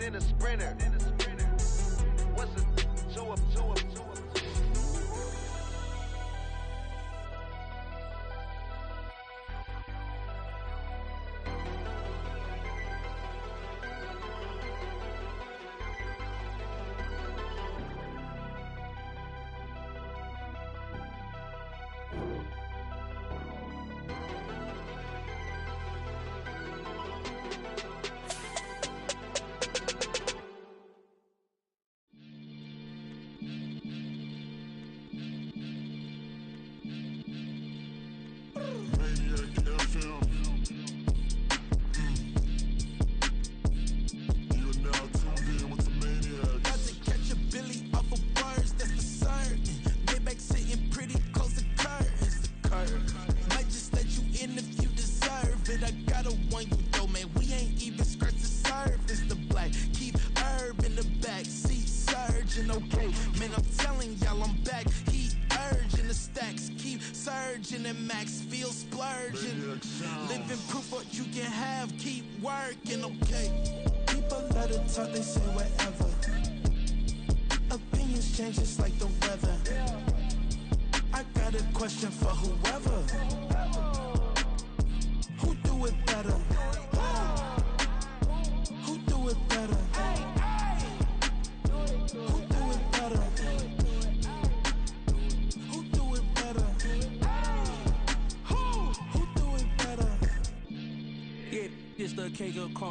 than a sprinter. What's a two up?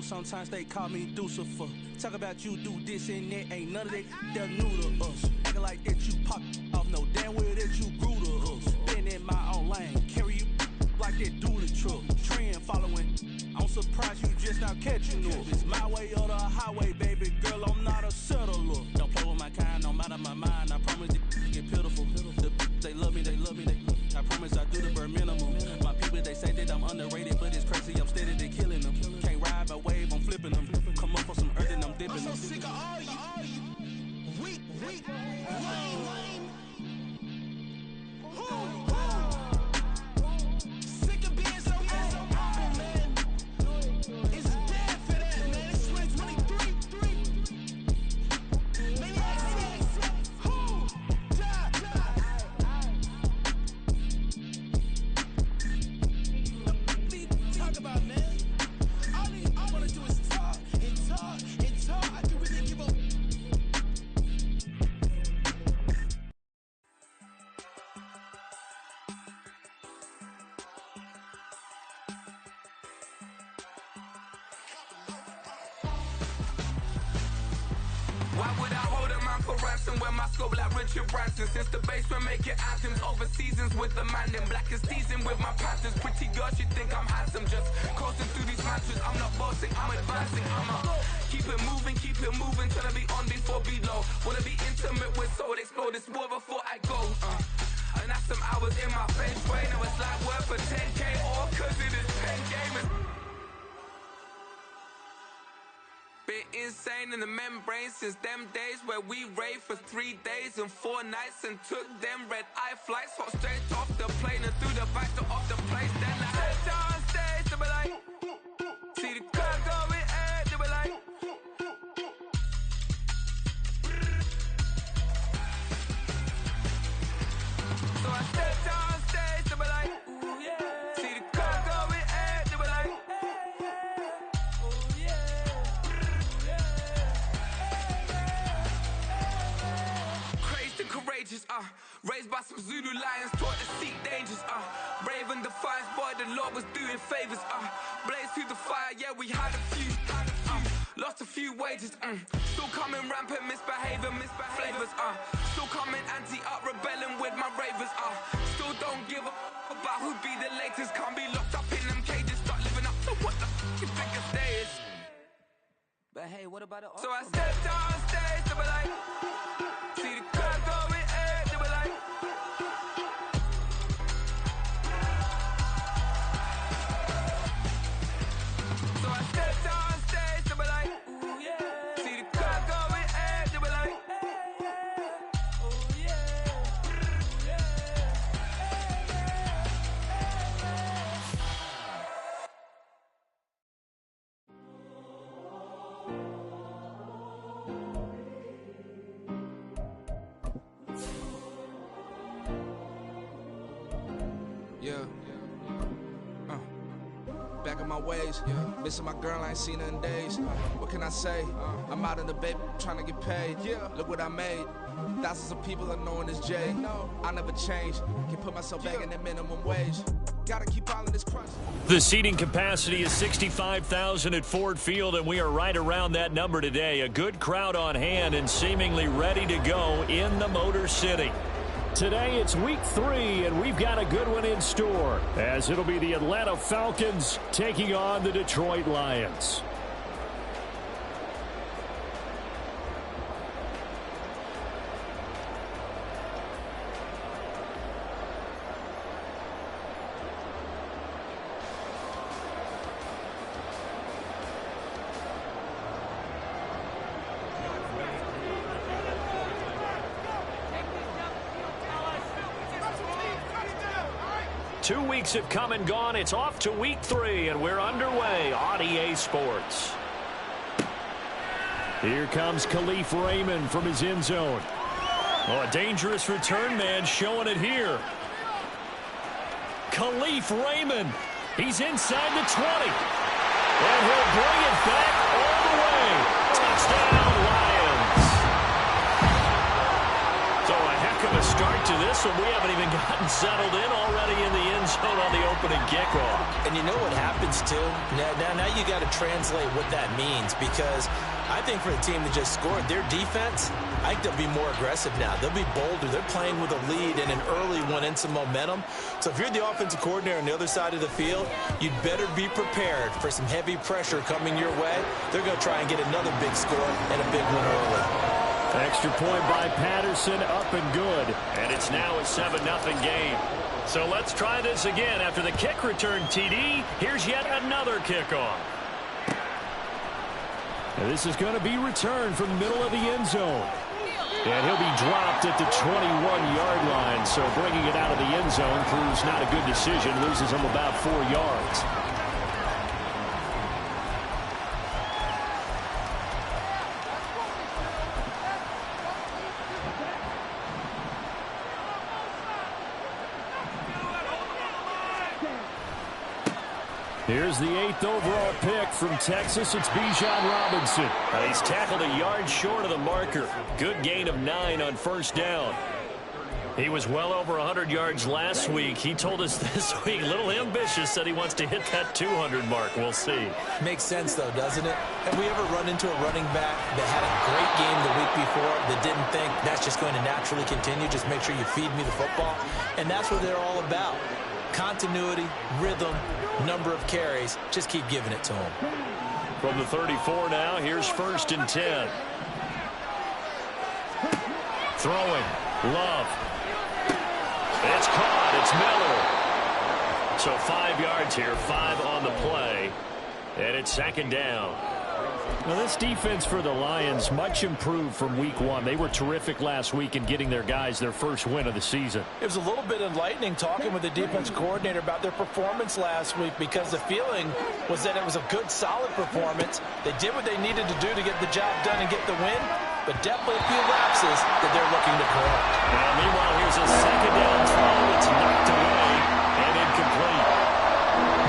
Sometimes they call me Lucifer. Talk about you do this and that, ain't none of that. They're new to us. Acting like that you pop off, no damn well that you grew to us. Been in my own lane, carry you like that do the truck. Trend following, I'm surprised you just now catching up. It's my way or the highway, baby girl, I'm not a settler. Don't play with my kind, no matter my mind. I promise they get pitiful. They love me, I promise I do the bare minimum. My people, they say that I'm underrated, but it's crazy, I'm steady to killing them. Can't ride my wave, I'm flipping them. Come up for some earth and I'm dipping them. I'm so sick of all you. Weak, lame. Sick of being so humble, man. It's dead for that, man. It's 2023. Maniacs. Who? Die. Talk about, man. All I wanna do is talk and talk. I do really give up. Why would I hold a man for ransom when my scope like Richard Branson? Since the basement making anthems over seasons with the man, then black is seasoned with my patterns. Pretty girls, you think I'm handsome, just coasting through these matches. I'm not bossing, I'm advancing. Keep it moving, trying to be on before below. Wanna be intimate with soul, explore this war before I go. And that's some hours in my face way. Now it's like worth for 10K, all cause it is pen gamers. Been insane in the membrane since them days where we raved for 3 days and 4 nights and took them red eye flights, hot straight off the plane and through the back door of the place. Then I head down stage, they be like, see the crowd going ahead, they be like, so I step down stage, they be like, ooh yeah, see the crowd going ahead, they be like, ooh yeah. Crazed and courageous, raised by some Zulu lions, taught to seek dangers, brave and defiant, boy, the Lord was doing favors, blaze through the fire, yeah, we had a few, lost a few wages, still coming rampant, misbehaving, flavors, still coming anti-up, rebelling with my ravers, still don't give a about who be the latest, can't be locked up in them cages, start living up to what the you think a day is. But hey, what about it? So I stepped on stage, they be like, see the crowd going ahead, they be like, so I stepped on stage, they be like, ooh yeah, see the crowd going ahead, they be like, oh yeah, my ways. Missing my girl, I ain't seen her in days. What can I say? I'm out in the baby, trying to get paid. Look what I made. Thousands of people are knowing this Jay. I never change. Can put myself back in the minimum wage. Gotta keep all of this crunch. The seating capacity is 65,000 at Ford Field, and we are right around that number today. A good crowd on hand and seemingly ready to go in the Motor City. Today it's week 3, and we've got a good one in store, as it'll be the Atlanta Falcons taking on the Detroit Lions. Two weeks have come and gone. It's off to week 3, and we're underway on EA Sports. Here comes Khalif Raymond from his end zone. Oh, a dangerous return man showing it here. Khalif Raymond. He's inside the 20. And he'll bring it back all the way. Touchdown, Lions. So a heck of a start to this one. We haven't even gotten settled in already in the end zone on the opening kickoff. And you know what happens, too? Now you got to translate what that means, because I think for the team that just scored, their defense, I think they'll be more aggressive now. They'll be bolder. They're playing with a lead and an early one and some momentum. So if you're the offensive coordinator on the other side of the field, you'd better be prepared for some heavy pressure coming your way. They're going to try and get another big score and a big one early. Extra point by Patterson, up and good. And it's now a 7-0 game. So let's try this again. After the kick return TD, here's yet another kickoff. And this is going to be returned from the middle of the end zone. And he'll be dropped at the 21-yard line. So bringing it out of the end zone proves not a good decision. Loses him about 4 yards. Here's the 8th overall pick from Texas. It's Bijan Robinson. He's tackled a yard short of the marker. Good gain of 9 on first down. He was well over 100 yards last week. He told us this week, a little ambitious, said he wants to hit that 200 mark. We'll see. Makes sense, though, doesn't it? Have we ever run into a running back that had a great game the week before that didn't think that's just going to naturally continue? Just make sure you feed me the football. And that's what they're all about. Continuity, rhythm, number of carries. Just keep giving it to him. From the 34 now, here's 1st and 10. Throwing. Love. It's caught. It's Miller. So 5 yards here, 5 on the play. And it's 2nd down. Now, this defense for the Lions, much improved from week 1. They were terrific last week in getting their guys their first win of the season. It was a little bit enlightening talking with the defense coordinator about their performance last week, because the feeling was that it was a good, solid performance. They did what they needed to do to get the job done and get the win, but definitely a few lapses that they're looking to correct. Now, meanwhile, here's a 2nd down throw. It's knocked away and incomplete.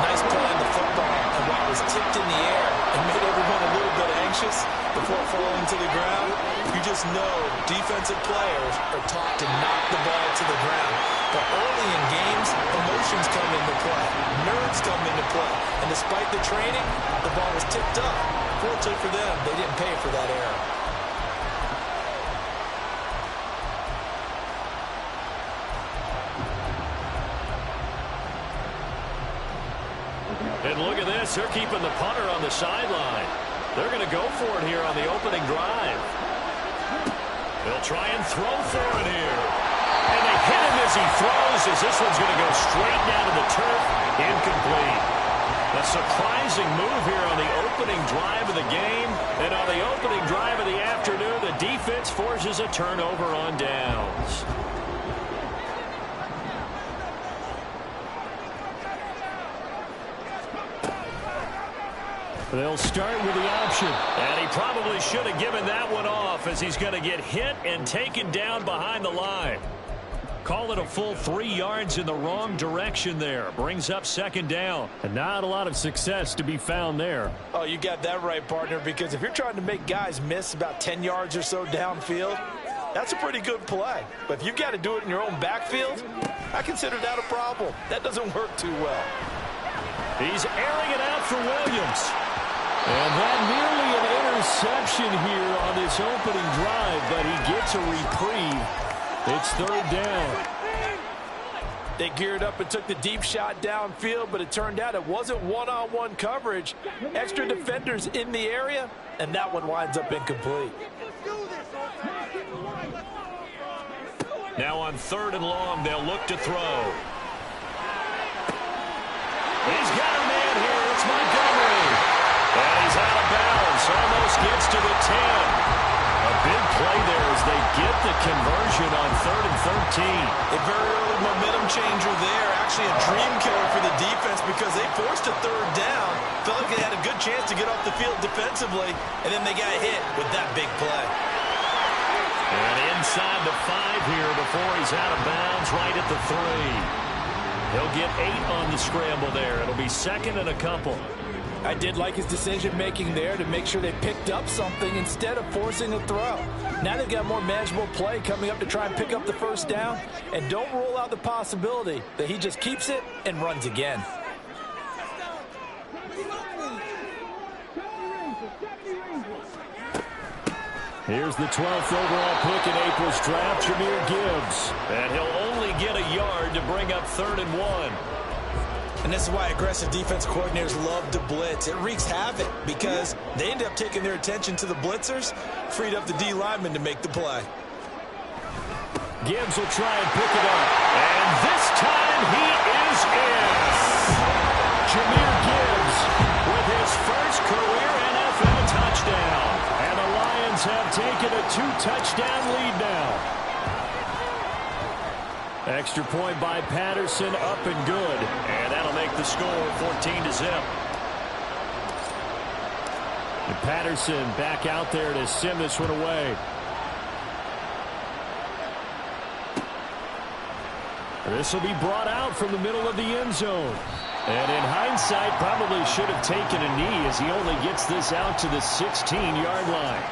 Nice play on the football, and while it was tipped in the air and made everyone a little bit anxious before falling to the ground, you just know defensive players are taught to knock the ball to the ground. But early in games, emotions come into play. Nerves come into play. And despite the training, the ball was tipped up. Fortunately for them, they didn't pay for that error. And look at this. They're keeping the punter on the sideline. They're going to go for it here on the opening drive. They'll try and throw for it here. And they hit him as he throws, as this one's going to go straight down to the turf. Incomplete. A surprising move here on the opening drive of the game. And on the opening drive of the afternoon, the defense forces a turnover on downs. They'll start with the option. And he probably should have given that one off, as he's going to get hit and taken down behind the line. call it a full 3 yards in the wrong direction there. Brings up second down. And not a lot of success to be found there. Oh, you got that right, partner, because if you're trying to make guys miss about 10 yards or so downfield, that's a pretty good play. But if you've got to do it in your own backfield, I consider that a problem. That doesn't work too well. He's airing it out for Williams. And that nearly an interception here on this opening drive, but he gets a reprieve. It's third down. They geared up and took the deep shot downfield, but it turned out it wasn't one-on-one coverage. Extra defenders in the area, and that one winds up incomplete. Now on third and long, they'll look to throw. He's got a man here. It's Montgomery. And he's out of bounds. Almost gets to the 10. A big play there as they get the conversion on 3rd and 13. A very early momentum changer there. Actually a dream killer for the defense because they forced a third down. Felt like they had a good chance to get off the field defensively, and then they got hit with that big play. And inside the 5 here before he's out of bounds right at the 3. He'll get 8 on the scramble there. It'll be second and a couple. I did like his decision-making there to make sure they picked up something instead of forcing a throw. Now they've got more manageable play coming up to try and pick up the first down. And don't rule out the possibility that he just keeps it and runs again. Here's the 12th overall pick in April's draft, Jahmyr Gibbs. And he'll only get a yard to bring up 3rd and 1. And this is why aggressive defense coordinators love to blitz. It wreaks havoc because they end up taking their attention to the blitzers, freed up the D lineman to make the play. Gibbs will try and pick it up. And this time he is in. Jahmyr Gibbs with his first career NFL touchdown. And the Lions have taken a 2-touchdown lead now. Extra point by Patterson, up and good. And that'll make the score 14-0. And Patterson back out there to send this one away. This will be brought out from the middle of the end zone. And in hindsight, probably should have taken a knee as he only gets this out to the 16-yard line.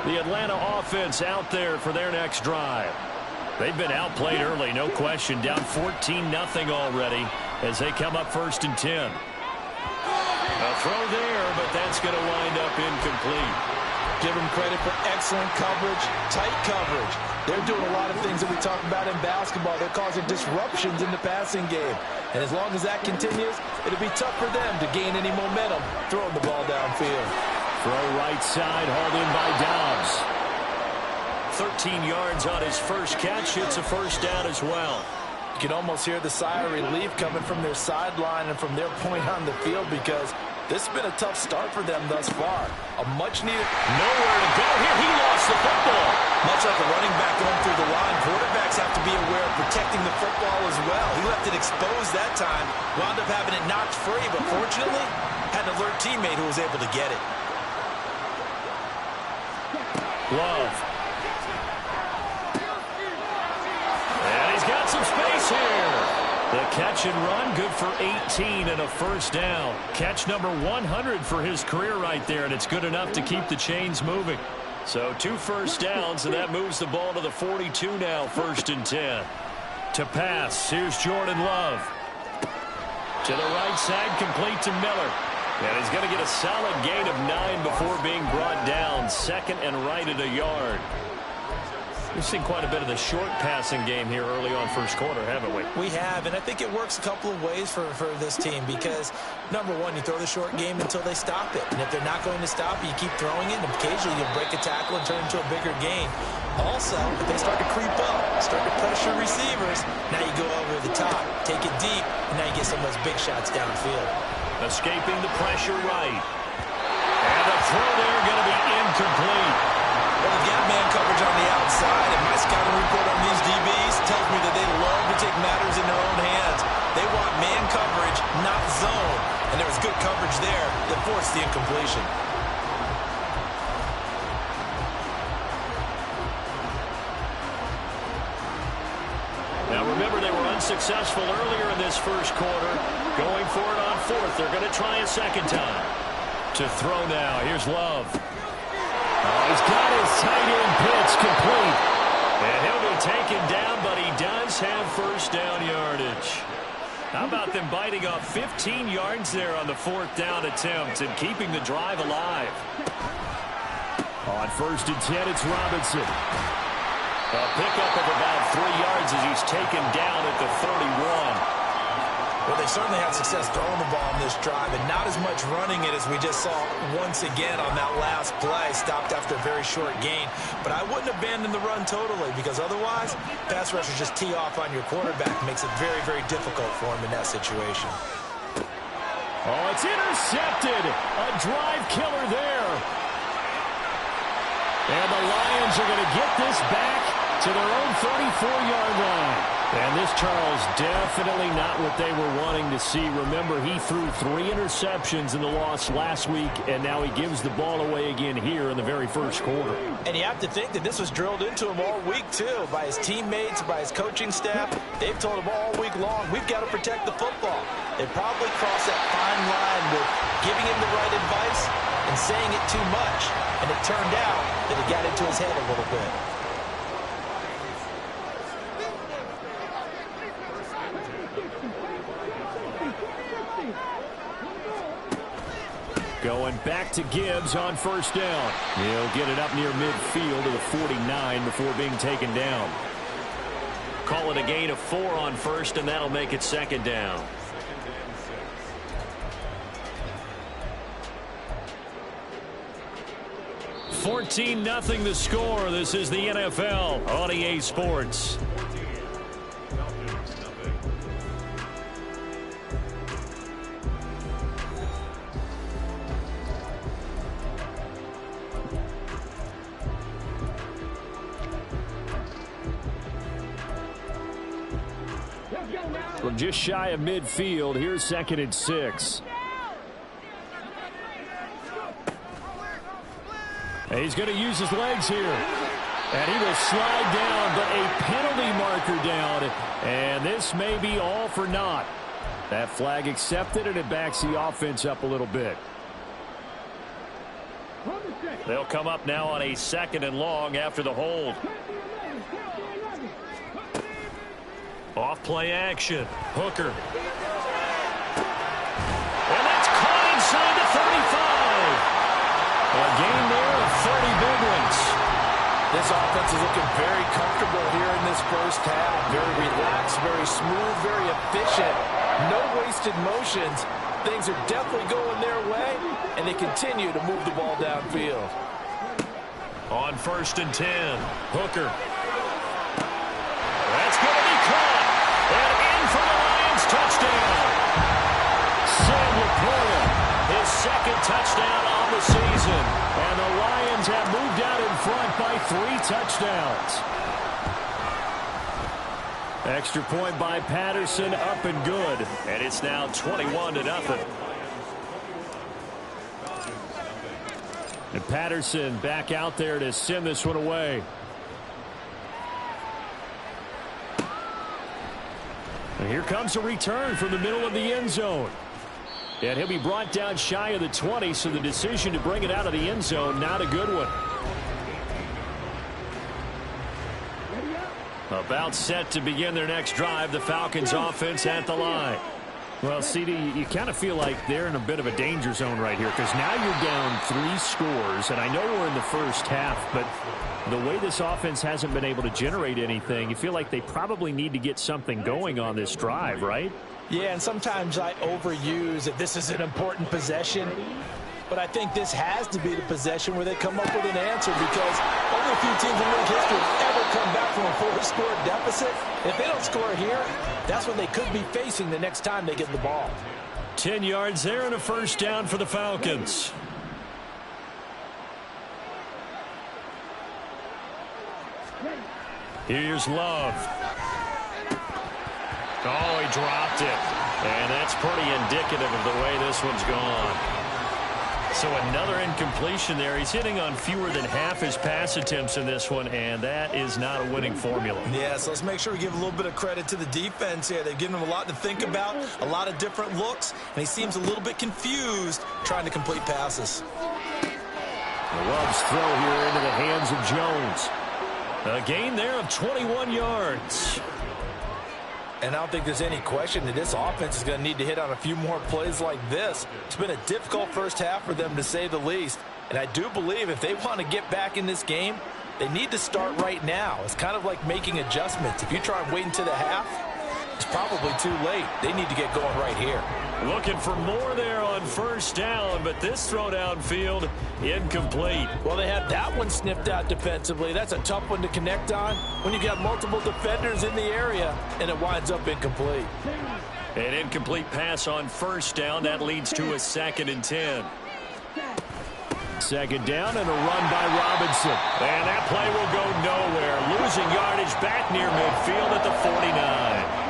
The Atlanta offense out there for their next drive. They've been outplayed early, no question. Down 14-0 already as they come up 1st and 10. A throw there, but that's going to wind up incomplete. Give them credit for excellent coverage, tight coverage. They're doing a lot of things that we talk about in basketball. They're causing disruptions in the passing game. And as long as that continues, it'll be tough for them to gain any momentum throwing the ball downfield. Throw right side, hauled in by Dobbs. 13 yards on his first catch. It's a first down as well. You can almost hear the sigh of relief coming from their sideline and from their point on the field because this has been a tough start for them thus far. A much-needed... Nowhere to go here. He lost the football. Much like a running back going through the line, quarterbacks have to be aware of protecting the football as well. He left it exposed that time, wound up having it knocked free, but fortunately had an alert teammate who was able to get it. Love. And he's got some space here. The catch and run, good for 18 and a first down. Catch number 100 for his career right there, and it's good enough to keep the chains moving. So 2 first downs, and that moves the ball to the 42 now, 1st and 10. To pass, here's Jordan Love. To the right side, complete to Miller. And he's going to get a solid gain of 9 before being brought down. 2nd and right at a yard. We've seen quite a bit of the short passing game here early on first quarter, haven't we? We have, and I think it works a couple of ways for this team because, number one, you throw the short game until they stop it. And if they're not going to stop it, you keep throwing it, and occasionally you'll break a tackle and turn it into a bigger gain. Also, if they start to creep up, start to pressure receivers, now you go over the top, take it deep, and now you get some of those big shots downfield. Escaping the pressure right. And the throw there going to be incomplete. Well, they've got man coverage on the outside, and my scouting report on these DBs tells me that they love to take matters in their own hands. They want man coverage, not zone. And there was good coverage there that forced the incompletion. Now remember, they were unsuccessful earlier in this first quarter. Going for it on fourth. They're going to try a second time. To throw now. Here's Love. Oh, he's got his tight end pitch complete. And he'll be taken down, but he does have first down yardage. How about them biting off 15 yards there on the fourth down attempt and keeping the drive alive? On 1st and 10, it's Robinson. A pickup of about 3 yards as he's taken down at the 31. Well, they certainly had success throwing the ball in this drive, and not as much running it as we just saw once again on that last play. Stopped after a very short gain. But I wouldn't abandon the run totally, because otherwise, pass rushers just tee off on your quarterback. Makes it very, very difficult for him in that situation. Oh, it's intercepted. A drive killer there. And the Lions are going to get this back to their own 34-yard line. And this, Charles, definitely not what they were wanting to see. Remember, he threw 3 interceptions in the loss last week, and now he gives the ball away again here in the very first quarter. And you have to think that this was drilled into him all week, too, by his teammates, by his coaching staff. They've told him all week long, we've got to protect the football. They probably crossed that fine line with giving him the right advice and saying it too much. And it turned out that it got into his head a little bit. Going back to Gibbs on first down. He'll get it up near midfield to the 49 before being taken down. Call it a gain of 4 on first, and that'll make it second down. $14-0 the score. This is the NFL on EA Sports. From just shy of midfield, here's 2nd and 6. And he's going to use his legs here. And he will slide down, but a penalty marker down. And this may be all for naught. That flag accepted, and it backs the offense up a little bit. They'll come up now on a 2nd and long after the hold. Off play action. Hooker. And that's caught inside the 35. A gain there of 30 big ones. This offense is looking very comfortable here in this first half. Very relaxed, very smooth, very efficient. No wasted motions. Things are definitely going their way, and they continue to move the ball downfield. On 1st and 10, Hooker. That's going to be caught. And in for the Lions touchdown. Sam Laporta, his 2nd touchdown on the season. And the Lions have moved out in front by 3 touchdowns. Extra point by Patterson, up and good. And it's now 21-0. And Patterson back out there to send this one away. And here comes a return from the middle of the end zone. And he'll be brought down shy of the 20, so the decision to bring it out of the end zone, not a good one. About set to begin their next drive, the Falcons offense at the line. Well, CD, you kind of feel like they're in a bit of a danger zone right here, because now you're down 3 scores, and I know we're in the first half, but the way this offense hasn't been able to generate anything, you feel like they probably need to get something going on this drive, right? Yeah, and sometimes I overuse that this is an important possession. But I think this has to be the possession where they come up with an answer, because only a few teams in league history have ever come back from a 4-score deficit. If they don't score here, that's what they could be facing the next time they get the ball. 10 yards there and a first down for the Falcons. Here's Love. Oh, he dropped it. And that's pretty indicative of the way this one's gone. So another incompletion there. He's hitting on fewer than half his pass attempts in this one, and that is not a winning formula. Yeah, so let's make sure we give a little bit of credit to the defense here. They've given him a lot to think about, a lot of different looks, and he seems a little bit confused trying to complete passes. Love's throw here into the hands of Jones. A gain there of 21 yards. And I don't think there's any question that this offense is going to need to hit on a few more plays like this. It's been a difficult first half for them, to say the least. And I do believe if they want to get back in this game, they need to start right now. It's kind of like making adjustments. If you try and wait until the half, it's probably too late. They need to get going right here. Looking for more there on first down, but this throw downfield incomplete. Well, they had that one sniffed out defensively. That's a tough one to connect on when you've got multiple defenders in the area, and it winds up incomplete. An incomplete pass on first down. That leads to a 2nd and 10. Second down and a run by Robinson. And that play will go nowhere. Losing yardage back near midfield at the 49.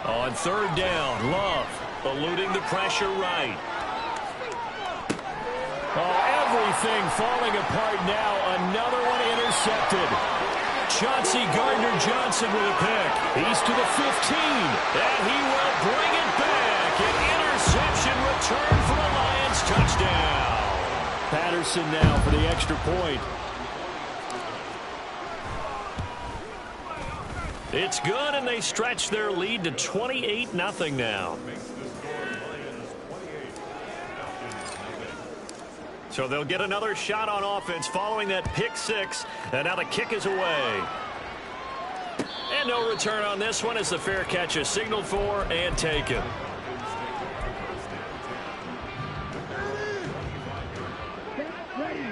On third down, Love eluding the pressure right. Oh, everything falling apart now. Another one intercepted. Chauncey Gardner-Johnson with a pick. He's to the 15, and he will bring it back. An interception return for a Lions touchdown. Patterson now for the extra point. It's good, and they stretch their lead to 28-0 now. So they'll get another shot on offense following that pick six, and now the kick is away. And no return on this one as the fair catch is signaled for and taken.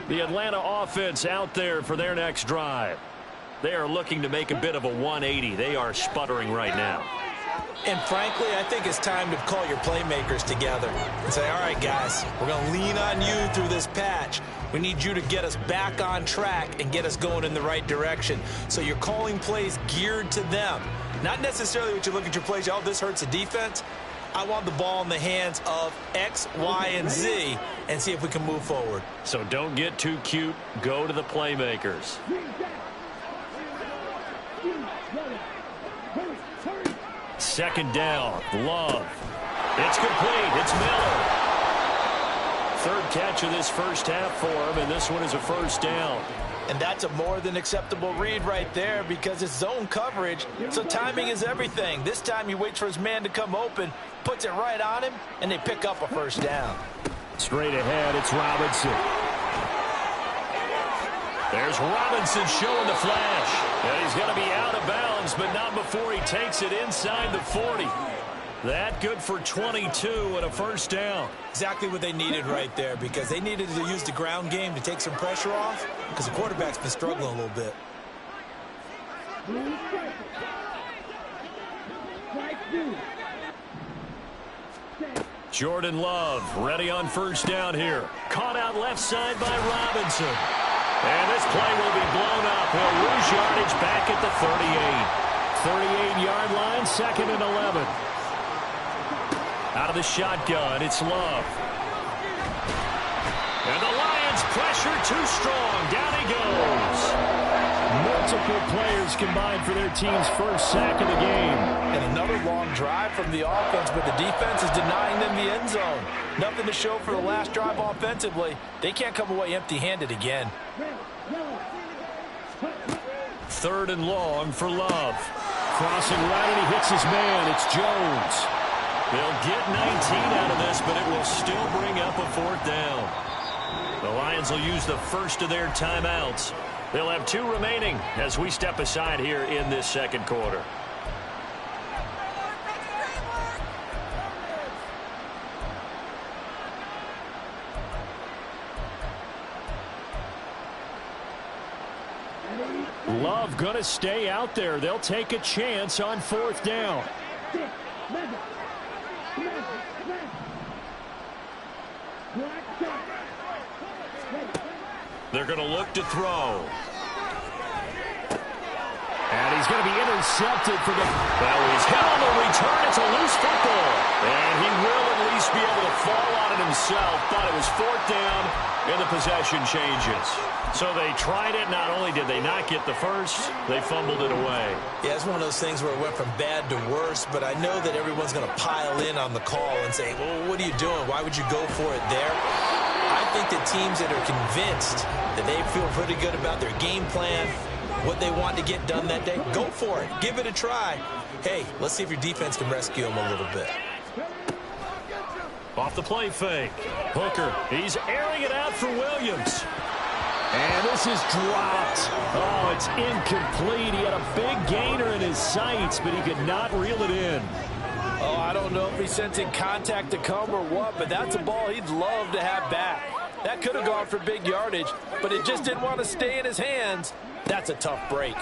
The Atlanta offense out there for their next drive. They are looking to make a bit of a 180. They are sputtering right now. And frankly, I think it's time to call your playmakers together and say, all right, guys, we're going to lean on you through this patch. We need you to get us back on track and get us going in the right direction. So you're calling plays geared to them. Not necessarily what you look at your plays, oh, this hurts the defense. I want the ball in the hands of X, Y, and Z and see if we can move forward. So don't get too cute. Go to the playmakers. Second down, Love. It's complete. It's Miller. Third catch of this first half for him, and this one is a first down. And that's a more than acceptable read right there because it's zone coverage, so timing is everything. This time he waits for his man to come open, puts it right on him, and they pick up a first down. Straight ahead, it's Robinson. There's Robinson showing the flash. And he's going to be out of bounds, but not before he takes it inside the 40. That good for 22 and a first down. Exactly what they needed right there because they needed to use the ground game to take some pressure off because the quarterback's been struggling a little bit. Jordan Love ready on first down here. Caught out left side by Robinson. And this play will be blown up. He'll lose yardage back at the 38. 38-yard line, 2nd and 11. Out of the shotgun, it's Love. And the Lions pressure too strong. Down he goes. Multiple players combined for their team's first sack of the game. And another long drive from the offense, but the defense is denying them the end zone. Nothing to show for the last drive offensively. They can't come away empty-handed again. Third and long for Love. Crossing right, and he hits his man. It's Jones. They'll get 19 out of this, but it will still bring up a fourth down. The Lions will use the first of their timeouts. They'll have 2 remaining as we step aside here in this second quarter. Love going to stay out there. They'll take a chance on fourth down. They're going to look to throw. And he's going to be intercepted for the... Well, he's hit on the himself, but it was fourth down, and the possession changes. So they tried it. Not only did they not get the first, they fumbled it away. Yeah, it's one of those things where it went from bad to worse, but I know that everyone's going to pile in on the call and say, well, what are you doing? Why would you go for it there? I think that teams that are convinced that they feel pretty good about their game plan, what they want to get done that day, go for it. Give it a try. Hey, let's see if your defense can rescue them a little bit. Off the play fake. Hooker, he's airing it out for Williams. And this is dropped. Oh, it's incomplete. He had a big gainer in his sights, but he could not reel it in. Oh, I don't know if he's sensing contact to come or what, but that's a ball he'd love to have back. That could have gone for big yardage, but it just didn't want to stay in his hands. That's a tough break.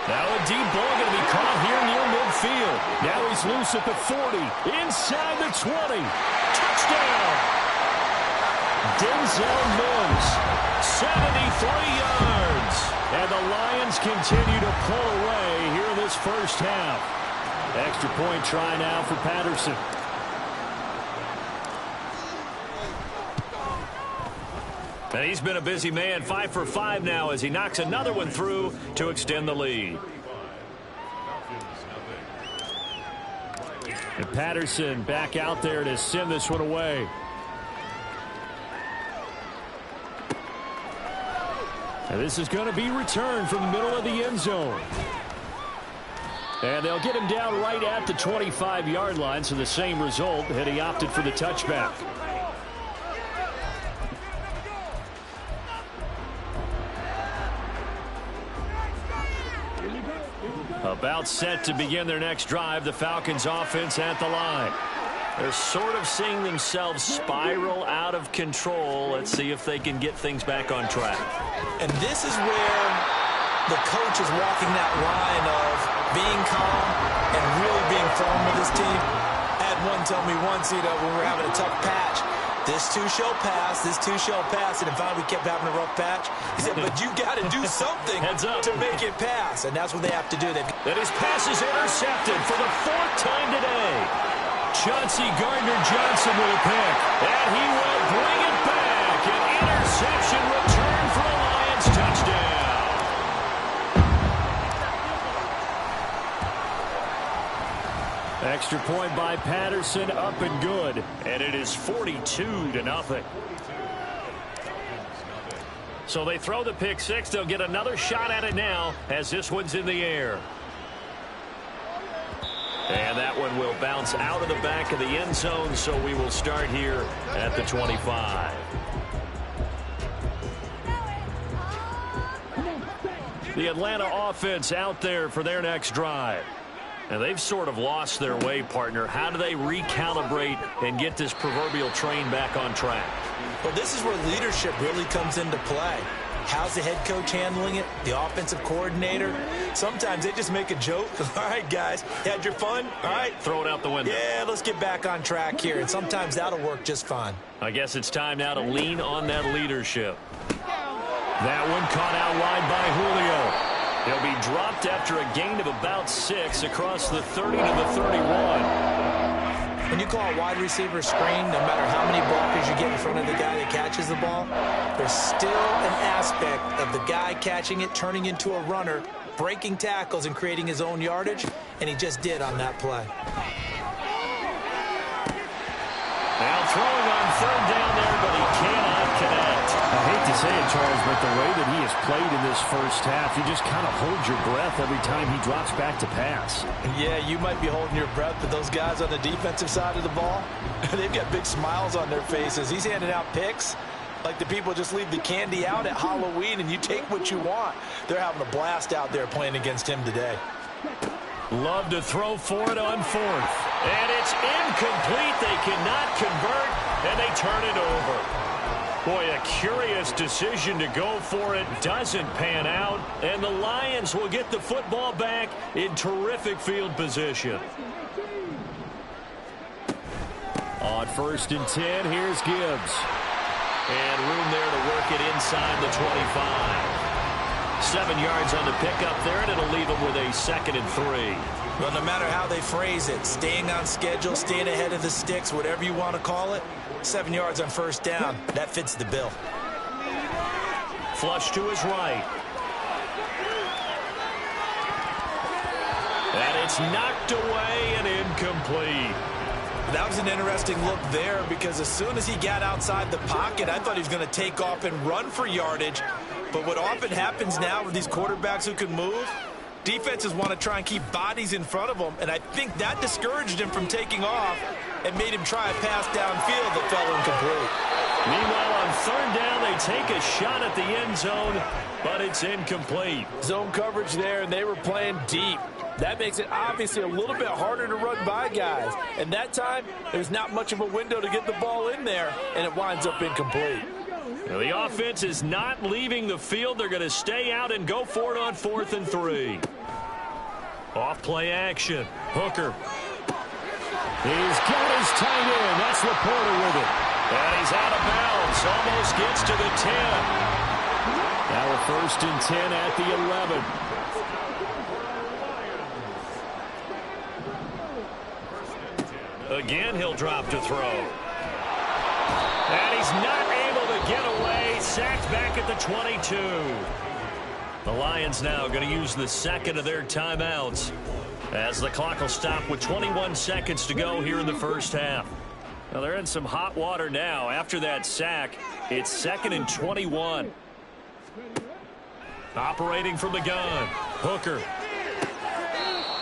Now a deep ball going to be caught here near midfield. Now he's loose at the 40, inside the 20. Touchdown! Denzel Mims, 73 yards. And the Lions continue to pull away here in this first half. Extra point try now for Patterson. And he's been a busy man, 5 for 5 now as he knocks another one through to extend the lead. And Patterson back out there to send this one away. And this is going to be returned from the middle of the end zone. And they'll get him down right at the 25-yard line, so the same result had he opted for the touchback. About set to begin their next drive, the Falcons offense at the line. They're sort of seeing themselves spiral out of control. Let's see if they can get things back on track. And this is where the coach is walking that line of being calm and really being firm with his team. I had one tell me once, when we were having a tough patch, this too shall pass, this too shall pass, and finally we kept having a rough patch. He said, but you got to do something to make it pass, and that's what they have to do. And his pass is intercepted for the 4th time today. Chauncey Gardner-Johnson with a pick, and he will bring it back. An interception return for a Lions touchdown. Extra point by Patterson, up and good, and it is 42-0. So they throw the pick six. They'll get another shot at it now as this one's in the air. And that one will bounce out of the back of the end zone, so we will start here at the 25. The Atlanta offense out there for their next drive. And they've sort of lost their way, partner. How do they recalibrate and get this proverbial train back on track? Well, this is where leadership really comes into play. How's the head coach handling it? The offensive coordinator? Sometimes they just make a joke. All right, guys, had your fun? All right. Throw it out the window. Yeah, let's get back on track here. And sometimes that'll work just fine. I guess it's time now to lean on that leadership. That one caught out wide by Julio. He'll be dropped after a gain of about 6 across the 30 to the 31. When you call a wide receiver screen, no matter how many blockers you get in front of the guy that catches the ball, there's still an aspect of the guy catching it, turning into a runner, breaking tackles and creating his own yardage, and he just did on that play. Now throwing on 3rd down there, but he cannot connect. I hate to say it, Charles, but the way that he has played in this first half, you just kind of hold your breath every time he drops back to pass. Yeah, you might be holding your breath, but those guys on the defensive side of the ball, they've got big smiles on their faces. He's handing out picks like the people just leave the candy out at Halloween and you take what you want. They're having a blast out there playing against him today. Love to throw for it on 4th. And it's incomplete. They cannot convert, and they turn it over. Boy, a curious decision to go for it. Doesn't pan out, and the Lions will get the football back in terrific field position. On 1st and 10, here's Gibbs. And room there to work it inside the 25. 7 yards on the pickup there, and it'll leave them them with a 2nd and 3. Well, no matter how they phrase it, staying on schedule, staying ahead of the sticks, whatever you want to call it, 7 yards on first down, that fits the bill. Flush to his right. And it's knocked away and incomplete. That was an interesting look there because as soon as he got outside the pocket, I thought he was going to take off and run for yardage. But what often happens now with these quarterbacks who can move, defenses want to try and keep bodies in front of them, and I think that discouraged him from taking off and made him try a pass downfield that fell incomplete. Meanwhile, on 3rd down, they take a shot at the end zone, but it's incomplete. Zone coverage there, and they were playing deep. That makes it obviously a little bit harder to run by guys. And that time, there's not much of a window to get the ball in there, and it winds up incomplete. Now, the offense is not leaving the field. They're going to stay out and go for it on 4th and 3. Off-play action. Hooker. He's got his tight end. That's Laporta with it. And he's out of bounds. Almost gets to the 10. Now a 1st and 10 at the 11. Again, he'll drop to throw. And he's not able to get away. Sacked back at the 22. The Lions now going to use the 2nd of their timeouts as the clock will stop with 21 seconds to go here in the first half. Now they're in some hot water now. After that sack, it's 2nd and 21. Operating from the gun, Hooker.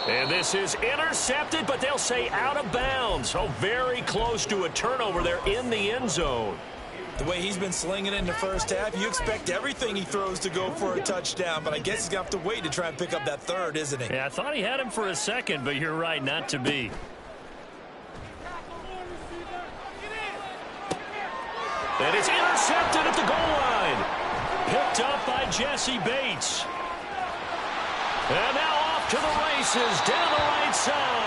And this is intercepted, but they'll say out of bounds. So very close to a turnover there in the end zone. The way he's been slinging it in the first half, you expect everything he throws to go for a touchdown, but I guess he's going to have to wait to try and pick up that 3rd, isn't he? Yeah, I thought he had him for a second, but you're right, not to be. And it's intercepted at the goal line. Picked up by Jesse Bates. And now off to the races down the right side.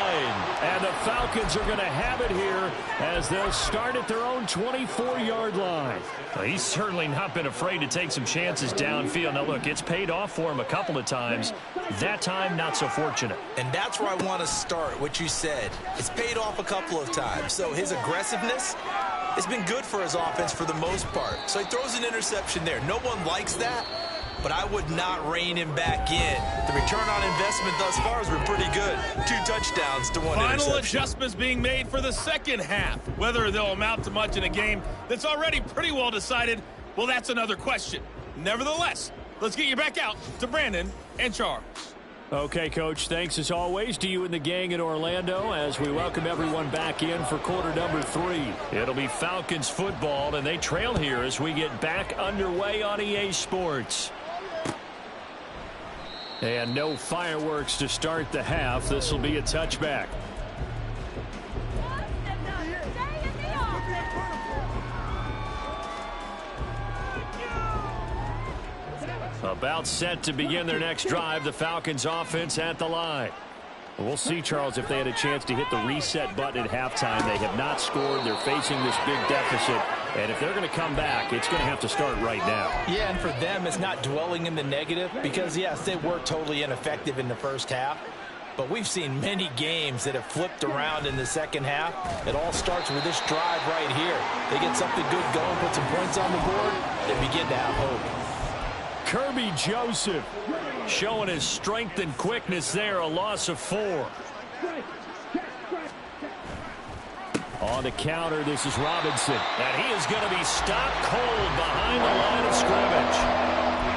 And the Falcons are going to have it here as they'll start at their own 24-yard line. Well, he's certainly not been afraid to take some chances downfield. Now, look, it's paid off for him a couple of times. That time, not so fortunate. And that's where I want to start, what you said. It's paid off a couple of times. So his aggressiveness has been good for his offense for the most part. So he throws an interception there. No one likes that, but I would not rein him back in. The return on investment thus far has been pretty good. 2 touchdowns to 1 interception. Final adjustments being made for the second half. Whether they'll amount to much in a game that's already pretty well decided, well, that's another question. Nevertheless, let's get you back out to Brandon and Charles. Okay, Coach, thanks as always to you and the gang in Orlando as we welcome everyone back in for quarter number 3. It'll be Falcons football, and they trail here as we get back underway on EA Sports. And no fireworks to start the half. This will be a touchback. About set to begin their next drive. The Falcons offense at the line. We'll see, Charles, if they had a chance to hit the reset button at halftime. They have not scored. They're facing this big deficit. And if they're going to come back, it's going to have to start right now. Yeah, and for them, it's not dwelling in the negative because, yes, they were totally ineffective in the first half. But we've seen many games that have flipped around in the second half. It all starts with this drive right here. They get something good going, put some points on the board, they begin to have hope. Kirby Joseph showing his strength and quickness there, a loss of 4. On the counter, this is Robinson. And he is going to be stopped cold behind the line of scrimmage.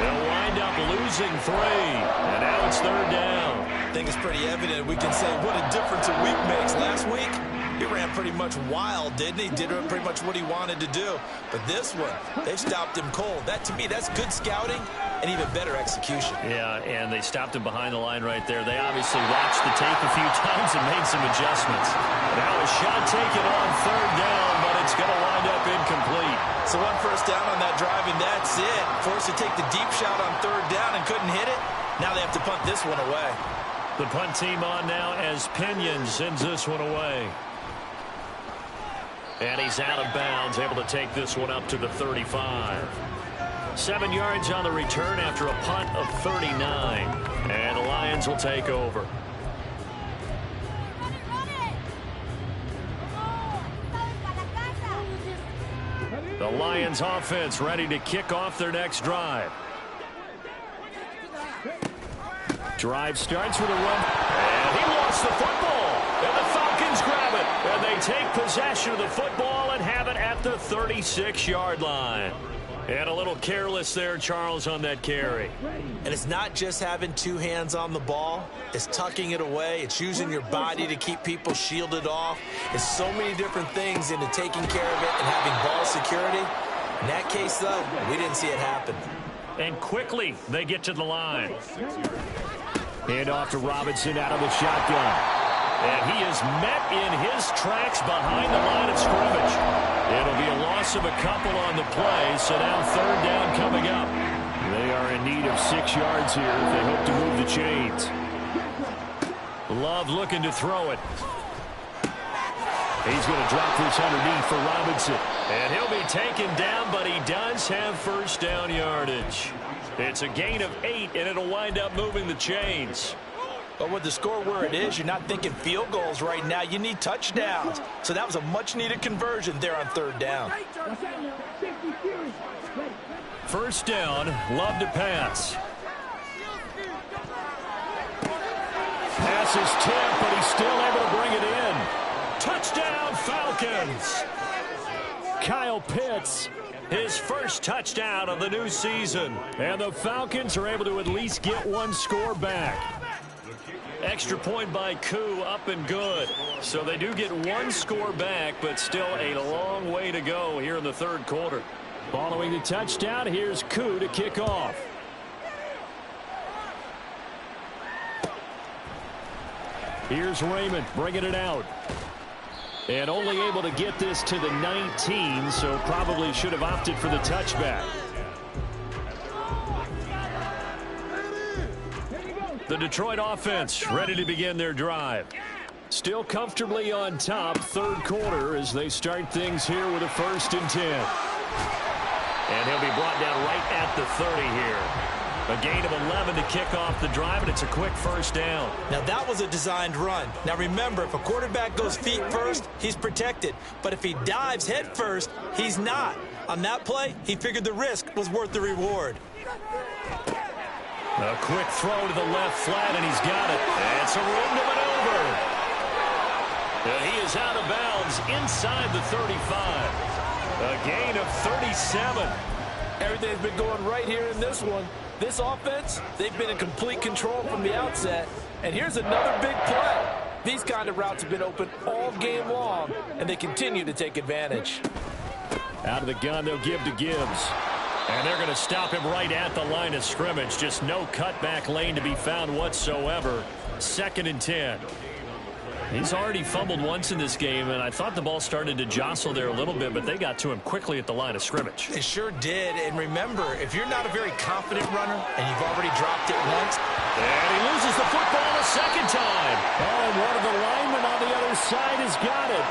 They'll wind up losing 3. And now it's 3rd down. I think it's pretty evident. We can say what a difference a week makes. Last week, he ran pretty much wild, didn't he? Did pretty much what he wanted to do. But this one, they've stopped him cold. That, to me, that's good scouting and even better execution. Yeah, and they stopped him behind the line right there. They obviously watched the tape a few times and made some adjustments. Now a shot taken on 3rd down, but it's going to wind up incomplete. So 1 first down on that drive, and that's it. Forced to take the deep shot on 3rd down and couldn't hit it. Now they have to punt this one away. The punt team on now as Pinion sends this one away. And he's out of bounds, able to take this one up to the 35. 7 yards on the return after a punt of 39. And the Lions will take over. The Lions offense ready to kick off their next drive. Drive starts with a run. And he lost the football. And the Falcons grab it. And they take possession of the football and have it at the 36-yard line. And a little careless there, Charles, on that carry. And it's not just having two hands on the ball. It's tucking it away. It's using your body to keep people shielded off. It's so many different things into taking care of it and having ball security. In that case, though, we didn't see it happen. And quickly, they get to the line. Hand off to Robinson out of the shotgun. And he is met in his tracks behind the line of scrimmage. It'll be a loss of a couple on the play, so now third down coming up. They are in need of 6 yards here if they hope to move the chains. Love looking to throw it. He's going to drop this underneath for Robinson. And he'll be taken down, but he does have first down yardage. It's a gain of 8, and it'll wind up moving the chains. But with the score where it is, you're not thinking field goals right now. You need touchdowns. So that was a much-needed conversion there on third down. First down, Love to pass. Pass is tipped, but he's still able to bring it in. Touchdown, Falcons! Kyle Pitts, his first touchdown of the new season. And the Falcons are able to at least get one score back. Extra point by Koo, up and good. So they do get one score back, but still a long way to go here in the third quarter. Following the touchdown, here's Koo to kick off. Here's Raymond bringing it out. And only able to get this to the 19, so probably should have opted for the touchback. The Detroit offense ready to begin their drive. Still comfortably on top, third quarter, as they start things here with a 1st and 10. And he'll be brought down right at the 30 here. A gain of 11 to kick off the drive, and it's a quick first down. Now, that was a designed run. Now, remember, if a quarterback goes feet first, he's protected. But if he dives head first, he's not. On that play, he figured the risk was worth the reward. A quick throw to the left flat, and he's got it. And it's a room to maneuver. And he is out of bounds inside the 35. A gain of 37. Everything's been going right here in this one. This offense, they've been in complete control from the outset. And here's another big play. These kind of routes have been open all game long, and they continue to take advantage. Out of the gun, they'll give to Gibbs. And they're going to stop him right at the line of scrimmage. Just no cutback lane to be found whatsoever. 2nd and 10. He's already fumbled once in this game, and I thought the ball started to jostle there a little bit, but they got to him quickly at the line of scrimmage. They sure did. And remember, if you're not a very confident runner and you've already dropped it once. And he loses the football a second time. Oh, and one of the linemen on the other side has got it.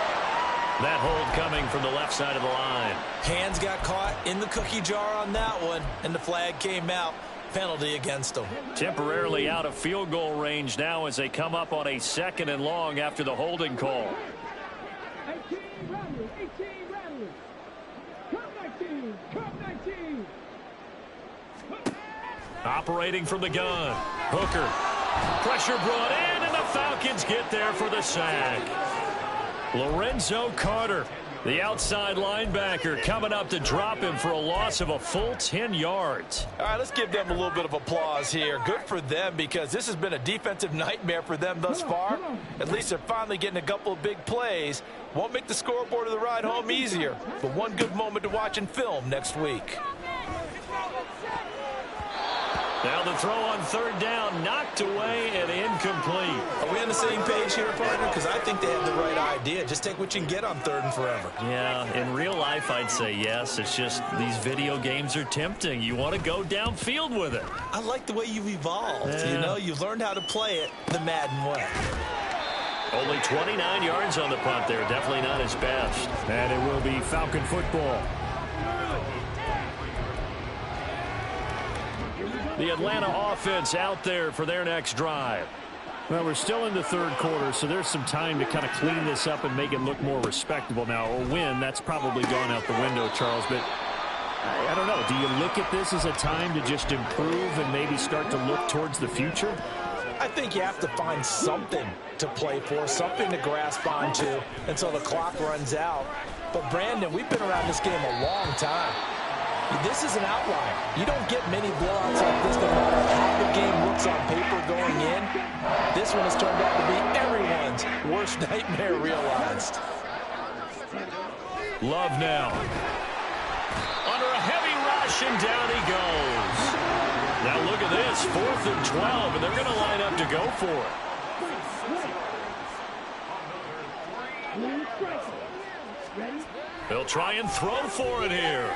That hold coming from the left side of the line. Hands got caught in the cookie jar on that one, and the flag came out. Penalty against them. Temporarily out of field goal range now as they come up on a 2nd and long after the holding call. 18 Rattlers. Come 19. Operating from the gun. Hooker. Pressure brought in, and the Falcons get there for the sack. Lorenzo Carter, the outside linebacker, coming up to drop him for a loss of a full 10 yards. All right, let's give them a little bit of applause here. Good for them, because this has been a defensive nightmare for them thus far. At least they're finally getting a couple of big plays. Won't make the scoreboard of the ride home easier, but one good moment to watch in film next week. Now the throw on third down, knocked away and incomplete. Are we on the same page here, partner? Because I think they have the right idea. Just take what you can get on 3rd and forever. Yeah, in real life, I'd say yes. It's just these video games are tempting. You want to go downfield with it. I like the way you've evolved. Yeah. You know, you've learned how to play it the Madden way. Only 29 yards on the punt there. Definitely not his best. And it will be Falcon football. The Atlanta offense out there for their next drive. Well, we're still in the third quarter, so there's some time to kind of clean this up and make it look more respectable now. Or win, that's probably gone out the window, Charles. But I don't know. Do you look at this as a time to just improve and maybe start to look towards the future? I think you have to find something to play for, something to grasp onto until the clock runs out. But, Brandon, we've been around this game a long time. This is an outlier. You don't get many blowouts like this no matter how the game looks on paper going in. This one has turned out to be everyone's worst nightmare realized. Love now. Under a heavy rush, and down he goes. Now look at this, 4th and 12, and they're going to line up to go for it. They'll try and throw for it here.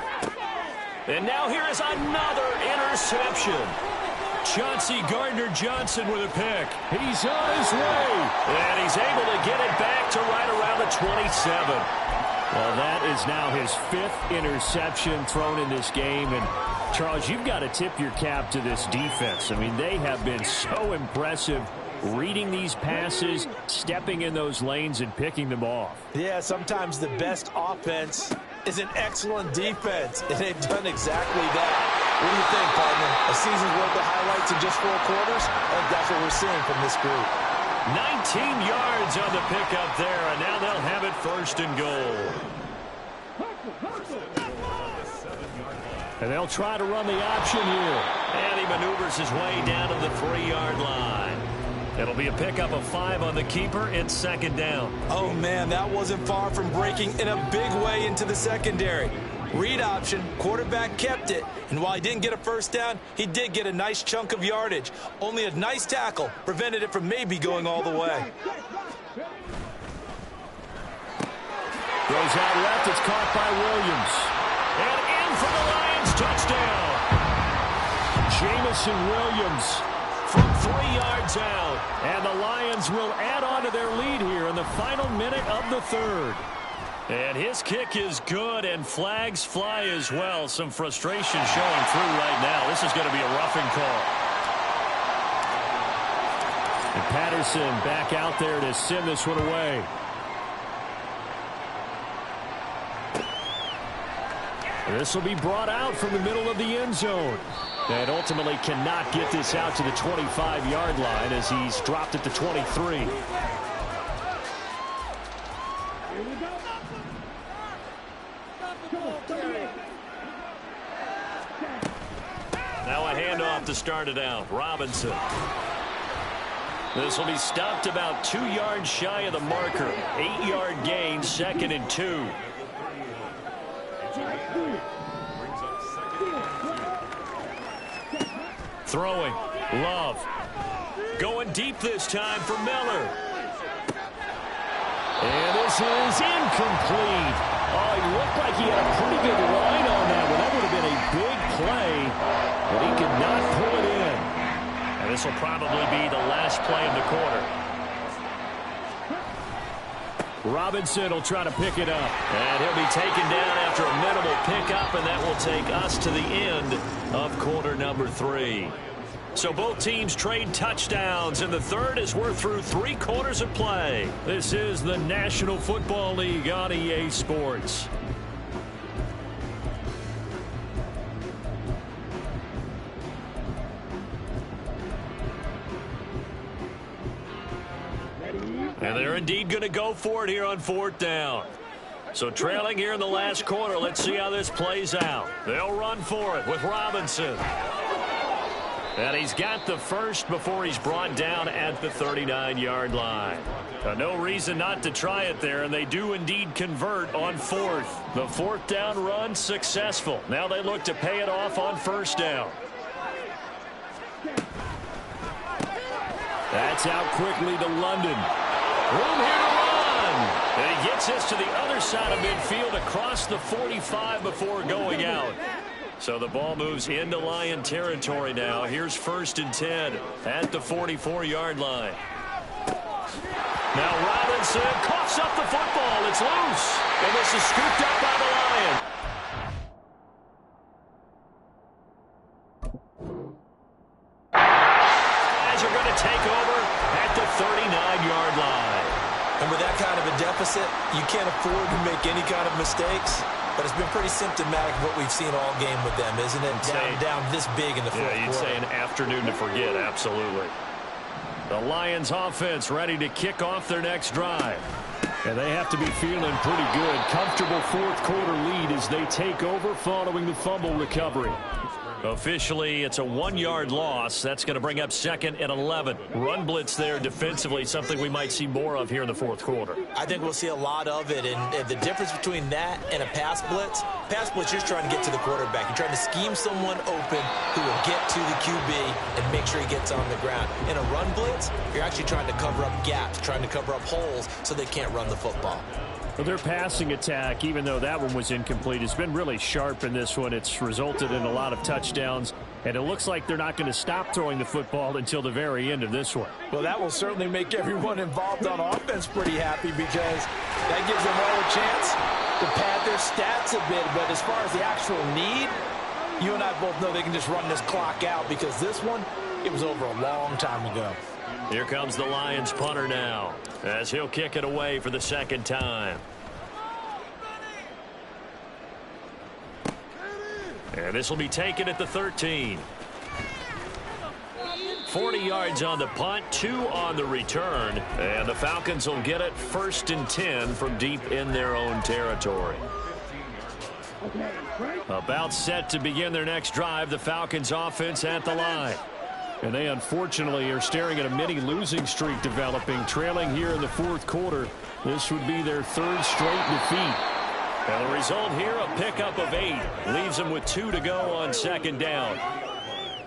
And now here is another interception. Chauncey Gardner-Johnson with a pick. He's on his way. And he's able to get it back to right around the 27. Well, that is now his 5th interception thrown in this game. And, Charles, you've got to tip your cap to this defense. I mean, they have been so impressive reading these passes, stepping in those lanes, and picking them off. Yeah, sometimes the best offense is an excellent defense, and they've done exactly that. What do you think, partner? A season's worth of highlights in just 4 quarters? I think that's what we're seeing from this group. 19 yards on the pickup there, and now they'll have it 1st and goal. And they'll try to run the option here. And he maneuvers his way down to the 3-yard line. It'll be a pickup of 5 on the keeper and 2nd down. Oh, man, that wasn't far from breaking in a big way into the secondary. Read option, quarterback kept it, and while he didn't get a 1st down, he did get a nice chunk of yardage. Only a nice tackle prevented it from maybe going all the way. Goes out left, it's caught by Williams. And in for the Lions, touchdown. Jamison Williams from 3 yards out. And the Lions will add on to their lead here in the final minute of the 3rd. And his kick is good, and flags fly as well. Some frustration showing through right now. This is going to be a roughing call. And Patterson back out there to send this one away. This will be brought out from the middle of the end zone. And ultimately cannot get this out to the 25-yard line as he's dropped at the 23. Now a handoff to start it out. Robinson. This will be stopped about 2 yards shy of the marker. 8-yard gain, 2nd and 2. Throwing. Love. Going deep this time for Miller. And this is incomplete. Oh, he looked like he had a pretty good line on that one. That would have been a big play, but he could not pull it in. And this will probably be the last play of the quarter. Robinson will try to pick it up. And he'll be taken down after a minimal pickup, and that will take us to the end of quarter number 3. So both teams trade touchdowns, and the 3rd as we're through 3 quarters of play. This is the National Football League on EA Sports. And they're indeed going to go for it here on 4th down. So trailing here in the last quarter, let's see how this plays out. They'll run for it with Robinson. And he's got the 1st before he's brought down at the 39-yard line. No reason not to try it there, and they do indeed convert on 4th. The 4th down run successful. Now they look to pay it off on 1st down. That's out quickly to London. Room here to run. And he gets this to the other side of midfield across the 45 before going out. So the ball moves into Lion territory now. Here's 1st and 10 at the 44-yard line. Now Robinson coughs up the football. It's loose. And this is scooped up by the Lions. opposite. You can't afford to make any kind of mistakes. But it's been pretty symptomatic of what we've seen all game with them, isn't it? Down this big in the fourth quarter. Yeah, you'd say an afternoon to forget, absolutely. The Lions offense ready to kick off their next drive. And they have to be feeling pretty good. Comfortable fourth quarter lead as they take over following the fumble recovery. Officially, it's a 1-yard loss. That's going to bring up 2nd and 11. Run blitz there defensively, something we might see more of here in the fourth quarter. I think we'll see a lot of it. And the difference between that and a pass blitz, you're trying to get to the quarterback. You're trying to scheme someone open who will get to the QB and make sure he gets on the ground. In a run blitz, you're actually trying to cover up gaps, trying to cover up holes so they can't run the football. Well, their passing attack, even though that one was incomplete, has been really sharp in this one. It's resulted in a lot of touchdowns, and it looks like they're not going to stop throwing the football until the very end of this one. Well, that will certainly make everyone involved on offense pretty happy because that gives them all a chance to pad their stats a bit. But as far as the actual need, you and I both know they can just run this clock out because this one, it was over a long time ago. Here comes the Lions punter now as he'll kick it away for the second time. And this will be taken at the 13. 40 yards on the punt, 2 on the return. And the Falcons will get it 1st and 10 from deep in their own territory. About set to begin their next drive, the Falcons offense at the line. And they unfortunately are staring at a mini losing streak developing, trailing here in the fourth quarter. This would be their 3rd straight defeat. And the result here, a pickup of 8. Leaves them with 2 to go on 2nd down.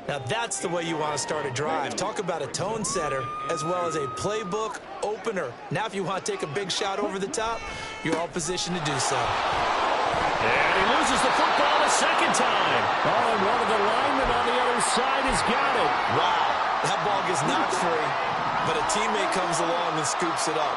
Now that's the way you want to start a drive. Talk about a tone setter as well as a playbook opener. Now if you want to take a big shot over the top, you're all positioned to do so. And he loses the football a second time. Oh, and one of the linemen on the other side has got it. Wow, that ball gets knocked free, but a teammate comes along and scoops it up.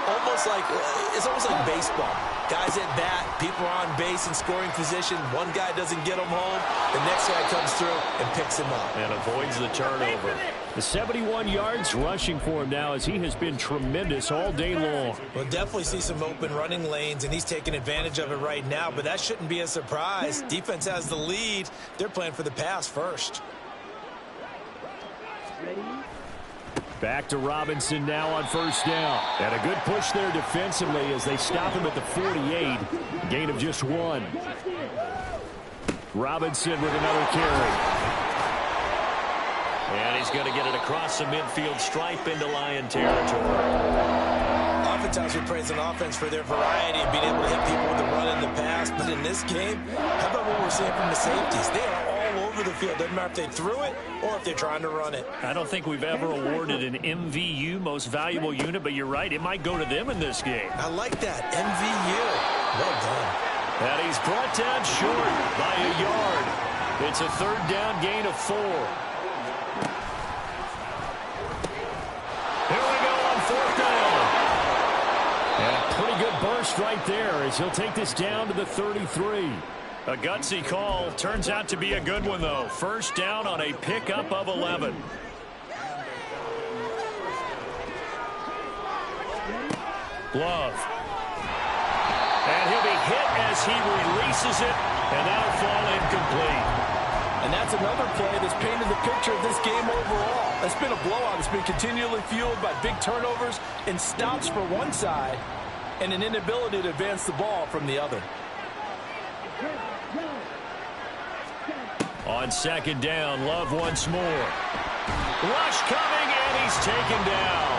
It's almost like baseball. Guys at bat, people are on base in scoring position. One guy doesn't get him home. The next guy comes through and picks him up. And avoids the turnover. The 71 yards rushing for him now as he has been tremendous all day long. We'll definitely see some open running lanes, and he's taking advantage of it right now, but that shouldn't be a surprise. Defense has the lead. They're playing for the pass first. Back to Robinson now on 1st down. And a good push there defensively as they stop him at the 48. Gain of just 1. Robinson with another carry. And he's going to get it across the midfield stripe into Lion territory. Oftentimes we praise an offense for their variety of being able to hit people with the run and the pass. But in this game, how about what we're seeing from the safeties? They are all over the field. Doesn't matter if they threw it or if they're trying to run it. I don't think we've ever awarded an MVU, most valuable unit, but you're right, it might go to them in this game. I like that, MVU. Well done. And he's brought down short by a yard. It's a 3rd down gain of 4. Here we go on 4th down. And a pretty good burst right there as he'll take this down to the 33. A gutsy call. Turns out to be a good one, though. 1st down on a pickup of 11. Love. And he'll be hit as he releases it, and that'll fall incomplete. And that's another play that's painted the picture of this game overall. It's been a blowout. It's been continually fueled by big turnovers and stops for one side and an inability to advance the ball from the other. On 2nd down, Love once more. Rush coming, and he's taken down.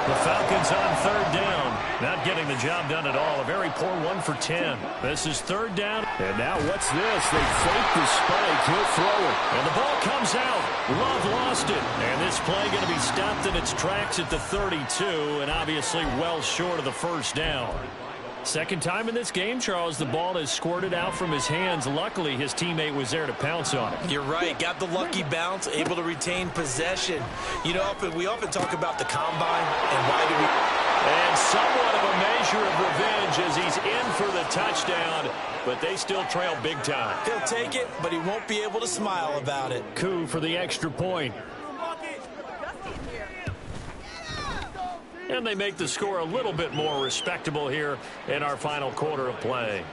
The Falcons on 3rd down. Not getting the job done at all. A very poor 1 for 10. This is 3rd down. And now what's this? They fake the spike. He'll throw it. And the ball comes out. Love lost it. And this play going to be stopped in its tracks at the 32. And obviously well short of the 1st down. Second time in this game, Charles, the ball has squirted out from his hands. Luckily, his teammate was there to pounce on it. You're right. Got the lucky bounce, able to retain possession. You know, we often talk about the combine and why do we... And somewhat of a measure of revenge as he's in for the touchdown, but they still trail big time. He'll take it, but he won't be able to smile about it. Coup for the extra point. And they make the score a little bit more respectable here in our final quarter of play.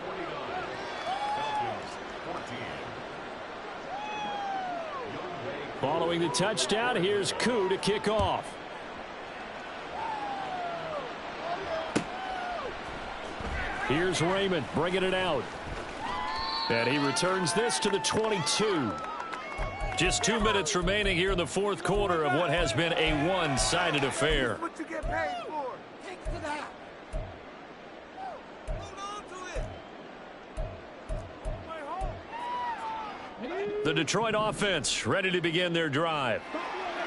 Following the touchdown, here's Koo to kick off. Here's Raymond bringing it out. And he returns this to the 22. Just 2 minutes remaining here in the fourth quarter of what has been a one-sided affair. What you get paid for? Take it to that. Hold on to it. The Detroit offense ready to begin their drive.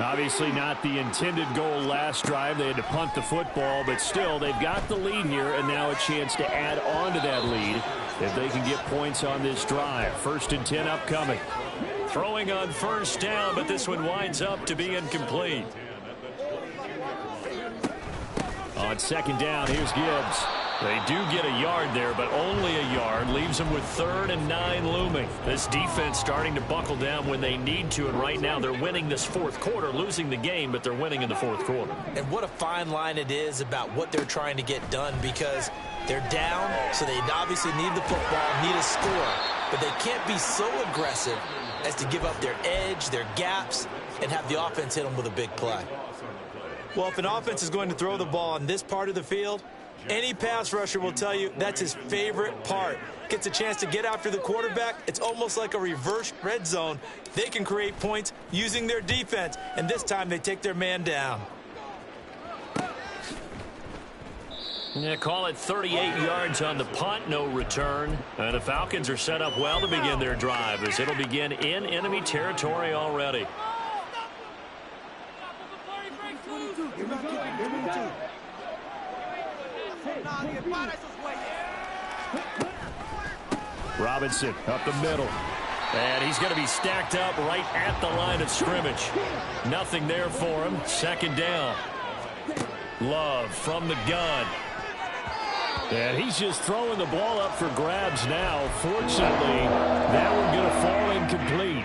Obviously not the intended goal last drive. They had to punt the football, but still they've got the lead here and now a chance to add on to that lead if they can get points on this drive. 1st and 10 upcoming. Throwing on first down, but this one winds up to be incomplete. On 2nd down, here's Gibbs. They do get a yard there, but only a yard. Leaves them with 3rd and 9 looming. This defense starting to buckle down when they need to, and right now they're winning this fourth quarter, losing the game, but they're winning in the fourth quarter. And what a fine line it is about what they're trying to get done, because they're down, so they obviously need the football, need a score, but they can't be so aggressive as to give up their edge, their gaps, and have the offense hit them with a big play. Well, if an offense is going to throw the ball on this part of the field, any pass rusher will tell you that's his favorite part. Gets a chance to get after the quarterback. It's almost like a reverse red zone. They can create points using their defense, and this time they take their man down. Yeah, call it 38 yards on the punt, no return. And the Falcons are set up well to begin their drive as it'll begin in enemy territory already. Robinson up the middle. And he's going to be stacked up right at the line of scrimmage. Nothing there for him. 2nd down. Love from the gun. And he's just throwing the ball up for grabs now. Fortunately, that one going to fall incomplete.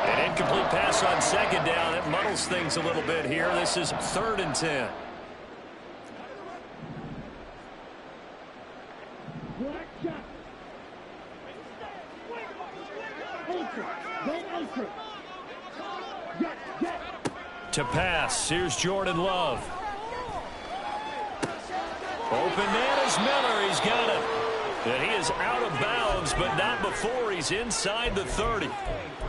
An incomplete pass on 2nd down. It muddles things a little bit here. This is 3rd and 10. To pass, here's Jordan Love. Open man is Miller. He's got it. And he is out of bounds, but not before he's inside the 30.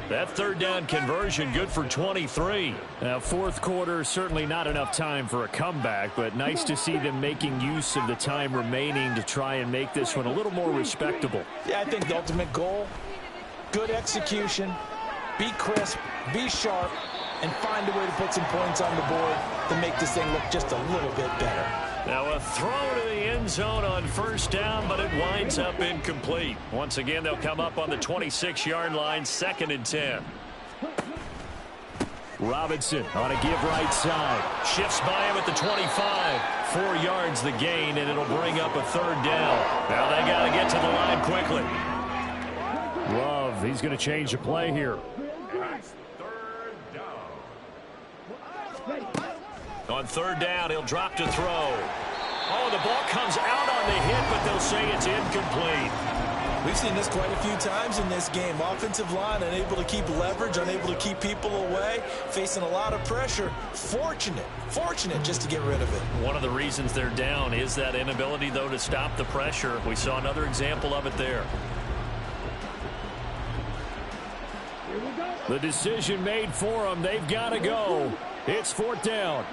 That 3rd down conversion good for 23. Now, fourth quarter, certainly not enough time for a comeback, but nice to see them making use of the time remaining to try and make this one a little more respectable. Yeah, I think the ultimate goal, good execution, be crisp, be sharp, and find a way to put some points on the board to make this thing look just a little bit better. Now a throw to the end zone on 1st down, but it winds up incomplete. Once again, they'll come up on the 26-yard line, 2nd and 10. Robinson on a give right side. Shifts by him at the 25. 4 yards the gain, and it'll bring up a 3rd down. Now they got to get to the line quickly. Love, he's going to change the play here. On 3rd down, he'll drop to throw. Oh, the ball comes out on the hit, but they'll say it's incomplete. We've seen this quite a few times in this game. Offensive line unable to keep leverage, unable to keep people away, facing a lot of pressure. Fortunate just to get rid of it. One of the reasons they're down is that inability, though, to stop the pressure. We saw another example of it there. The decision made for them. They've got to go. It's 4th down.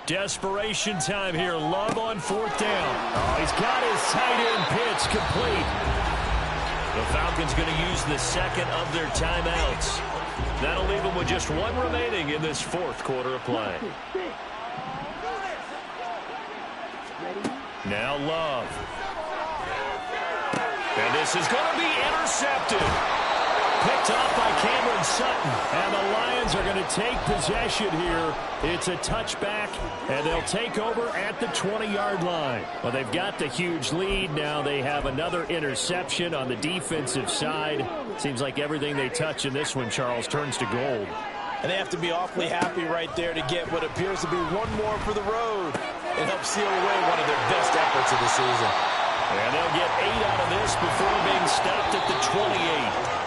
Desperation time here. Love on 4th down. Oh, he's got his tight end pitch complete. The Falcons going to use the 2nd of their timeouts. That'll leave them with just 1 remaining in this 4th quarter of play. Now Love. And this is going to be intercepted. Picked off by Cameron Sutton. And the Lions are going to take possession here. It's a touchback, and they'll take over at the 20-yard line. Well, they've got the huge lead. Now they have another interception on the defensive side. Seems like everything they touch in this one, Charles, turns to gold. And they have to be awfully happy right there to get what appears to be one more for the road and help seal away one of their best efforts of the season. And they'll get 8 out of this before being stopped at the 28.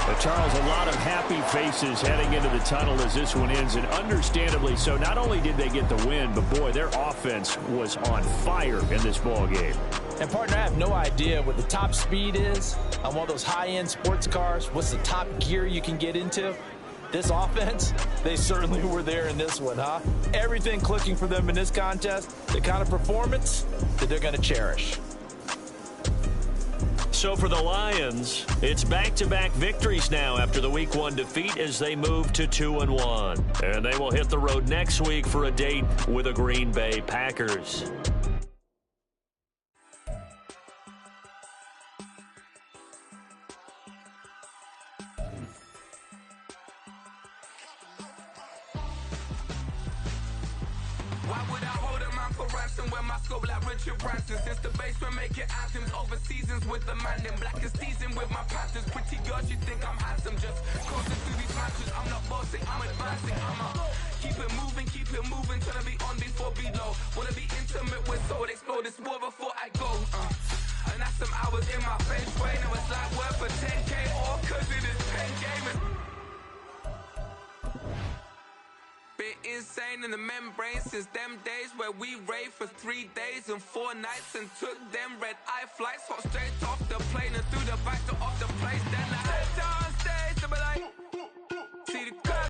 But Charles, a lot of happy faces heading into the tunnel as this one ends, and understandably so. Not only did they get the win, but boy, their offense was on fire in this ball game. And partner, I have no idea what the top speed is on one of those high-end sports cars. What's the top gear you can get into? This offense, they certainly were there in this one, huh? Everything clicking for them in this contest, the kind of performance that they're going to cherish. So for the Lions, it's back-to-back victories now after the Week 1 defeat as they move to 2-1. And they will hit the road next week for a date with the Green Bay Packers. Why would I hold a man for ransom when my scope like Richard Branson? Since the basement making anthems over seasons with the man in black is seasoned with my patterns. Pretty girls, you think I'm handsome, just closer to these matches. I'm not bossing, I'm advancing. Keep it moving, trying to be on before below. Wanna be intimate with soul, explore this war before I go. And that's some hours in my feng shui. Now it's like work for 10K, all cause it is pen gaming. Been insane in the membrane since them days where we raved for 3 days and 4 nights and took them red-eye flights, hot straight off the plane and through the back door of the place.